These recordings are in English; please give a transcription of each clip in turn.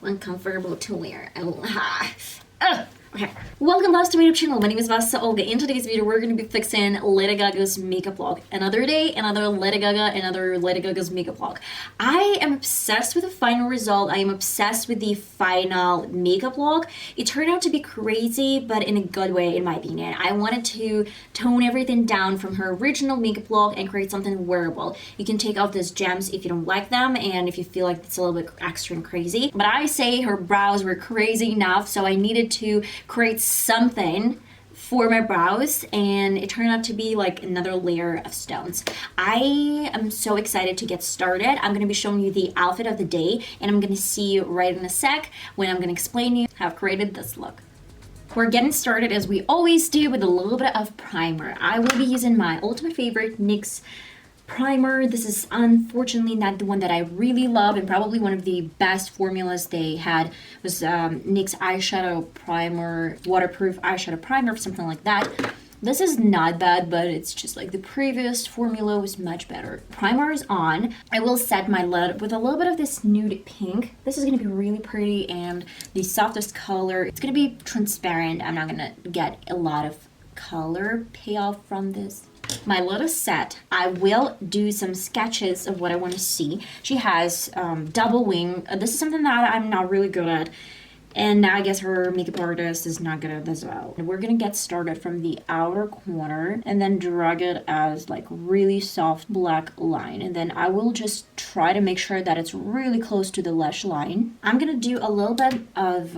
Uncomfortable to wear. Okay, welcome back to my YouTube channel. My name is VassaOlga. In today's video, we're going to be fixing Lady Gaga's makeup look. Another day, another Lady Gaga's makeup look. I am obsessed with the final result. I am obsessed with the final makeup look. It turned out to be crazy, but in a good way, in my opinion. I wanted to tone everything down from her original makeup look and create something wearable. You can take out these gems if you don't like them and if you feel like it's a little bit extra and crazy. But I say her brows were crazy enough, so I needed to create something for my brows, and it turned out to be like another layer of stones. I am so excited to get started. I'm going to be showing you the outfit of the day, and I'm going to see you right in a sec when I'm going to explain to you how I've created this look. We're getting started as we always do with a little bit of primer. I will be using my ultimate favorite NYX primer. This is unfortunately not the one that I really love, and probably one of the best formulas they had was NYX eyeshadow primer, waterproof eyeshadow primer, something like that. This is not bad, but it's just like the previous formula was much better. Primer is on. I will set my lid with a little bit of this nude pink. This is going to be really pretty and the softest color. It's going to be transparent. I'm not going to get a lot of color payoff from this. My lid is set. I will do some sketches of what I want to see. She has double wing. This is something that I'm not really good at, and I guess her makeup artist is not good at this as well. We're gonna get started from the outer corner and then drag it as like really soft black line, and then I will just try to make sure that it's really close to the lash line. I'm gonna do a little bit of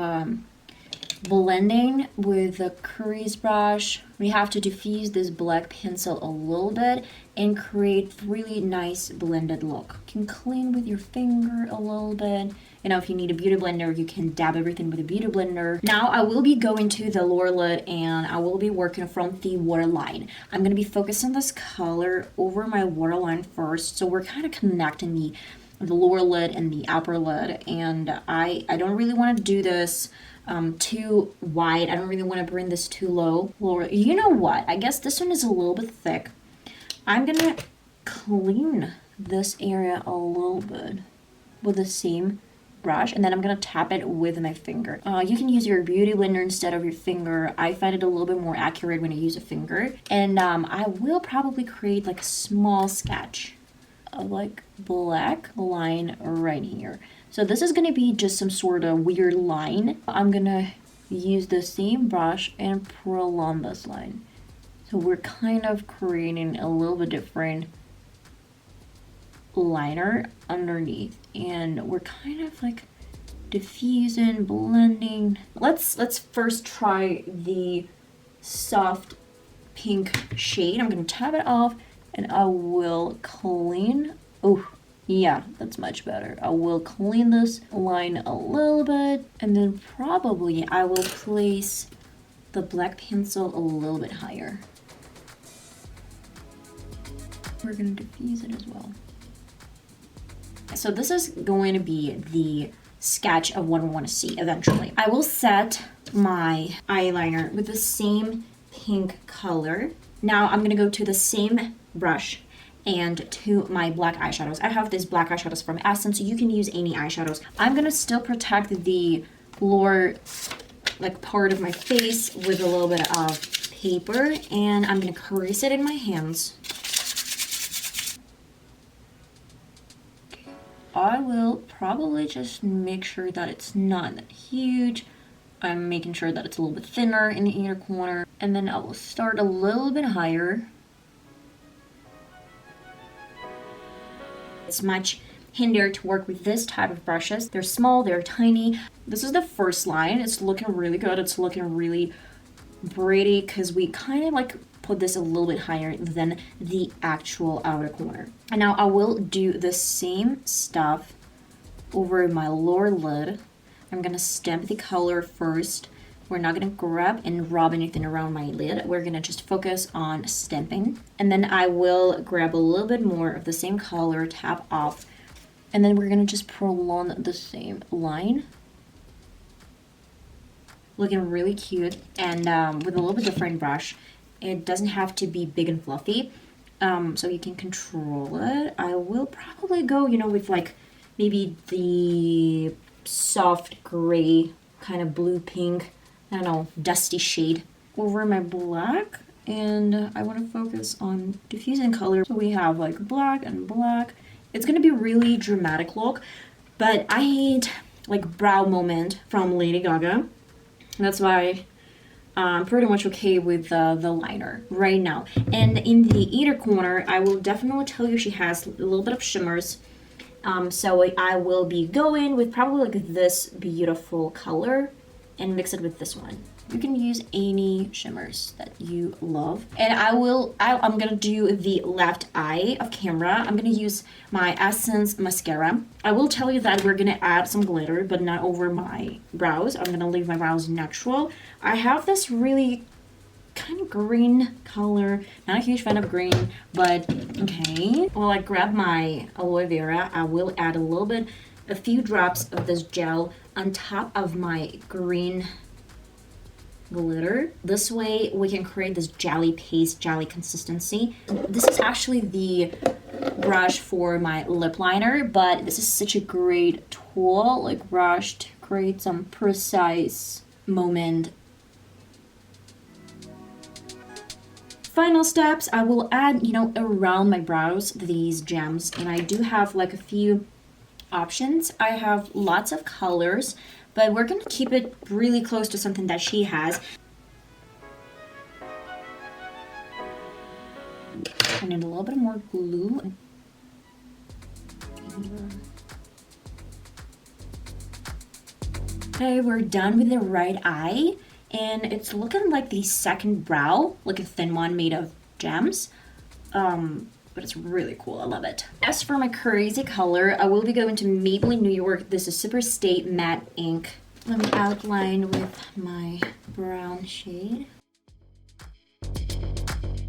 blending with the crease brush. We have to diffuse this black pencil a little bit and create really nice blended look. You can clean with your finger a little bit. You know, if you need a beauty blender, you can dab everything with a beauty blender. Now I will be going to the lower lid and I will be working from the waterline. I'm going to be focusing this color over my waterline first, so we're kind of connecting the lower lid and the upper lid, and I don't really want to do this too wide. I don't really want to bring this too low. Lower. You know what? I guess this one is a little bit thick. I'm gonna clean this area a little bit with the same brush, and then I'm gonna tap it with my finger. You can use your beauty blender instead of your finger. I find it a little bit more accurate when I use a finger. And I will probably create like a small sketch of like black line right here. So this is going to be just some sort of weird line. I'm going to use the same brush and prolong this line. So we're kind of creating a little bit different liner underneath, and we're kind of like diffusing, blending. Let's first try the soft pink shade. I'm going to tap it off and I will clean. Oh, yeah, that's much better. I will clean this line a little bit, and then probably I will place the black pencil a little bit higher. We're going to diffuse it as well. So this is going to be the sketch of what we want to see eventually. I will set my eyeliner with the same pink color. Now I'm going to go to the same brush and to my black eyeshadows. I have these black eyeshadows from Essence, so you can use any eyeshadows. I'm gonna still protect the lower like part of my face with a little bit of paper, and I'm gonna crease it in my hands. I will probably just make sure that it's not that huge. I'm making sure that it's a little bit thinner in the inner corner, and then I will start a little bit higher. It's much handier to work with this type of brushes. They're small, they're tiny. This is the first line. It's looking really good. It's looking really pretty because we kind of like put this a little bit higher than the actual outer corner. And now I will do the same stuff over my lower lid. I'm gonna stamp the color first. We're not gonna grab and rub anything around my lid. We're gonna just focus on stamping. And then I will grab a little bit more of the same color, tap off, and then we're gonna just prolong the same line. Looking really cute, and with a little bit different brush. It doesn't have to be big and fluffy, so you can control it. I will probably go, with like maybe the soft gray, kind of blue pink, I don't know, dusty shade over my black. And I want to focus on diffusing color. So we have like black and black. It's gonna be really dramatic look, but I hate like brow moment from Lady Gaga. That's why I'm pretty much okay with the liner right now. And in the inner corner, I will definitely tell you she has a little bit of shimmers. So I will be going with probably like this beautiful color and mix it with this one. You can use any shimmers that you love. And I'm gonna do the left eye of camera. I'm gonna use my Essence mascara. I will tell you that we're gonna add some glitter, but not over my brows. I'm gonna leave my brows natural. I have this really kind of green color. Not a huge fan of green, but okay. Well, I grab my aloe vera. I will add a few drops of this gel on top of my green glitter. This way we can create this jelly paste, jelly consistency. This is actually the brush for my lip liner, but this is such a great tool, like brush to create some precise moment. Final steps, I will add, around my brows, these gems, and I do have like a few options. I have lots of colors, but we're gonna keep it really close to something that she has. I need a little bit more glue. Okay, we're done with the right eye, and it's looking like the second brow, like a thin one made of gems. But it's really cool. I love it. As for my crazy color, I will be going to Maybelline New York. This is Super Stay Matte Ink. Let me outline with my brown shade.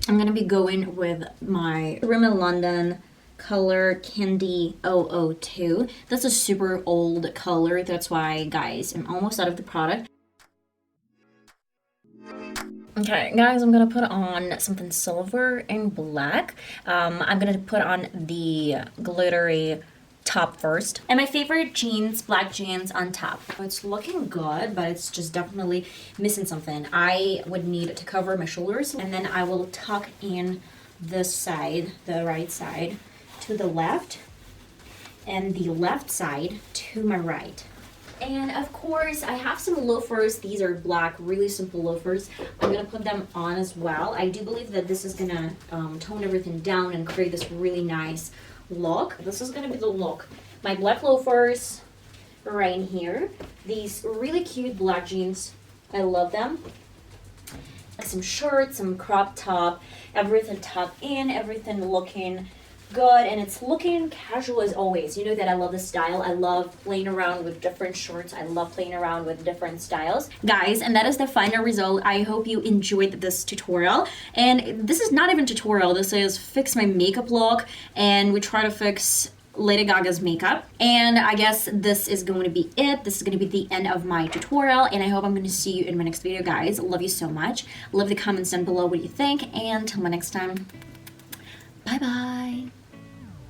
I'm gonna be going with my Rimmel London color Candy 002. That's a super old color. That's why, guys, I'm almost out of the product. Okay, guys, I'm gonna put on something silver and black. I'm gonna put on the glittery top first. And my favorite jeans, black jeans on top. It's looking good, but it's just definitely missing something. I would need to cover my shoulders, and then I will tuck in this side, the right side, to the left, and the left side to my right. And of course, I have some loafers. These are black, really simple loafers. I'm gonna put them on as well. I do believe that this is gonna tone everything down and create this really nice look. This is gonna be the look. My black loafers right in here. These really cute black jeans. I love them. Some shorts, some crop top, everything tucked in, everything looking good, and it's looking casual as always. You know that I love this style. I love playing around with different shorts. I love playing around with different styles. Guys, and that is the final result. I hope you enjoyed this tutorial. And this is not even tutorial. This is fix my makeup look, and we try to fix Lady Gaga's makeup. And I guess this is going to be it. This is going to be the end of my tutorial, and I hope I'm going to see you in my next video, guys. Love you so much. Leave the comments down below what you think, and till my next time, bye bye.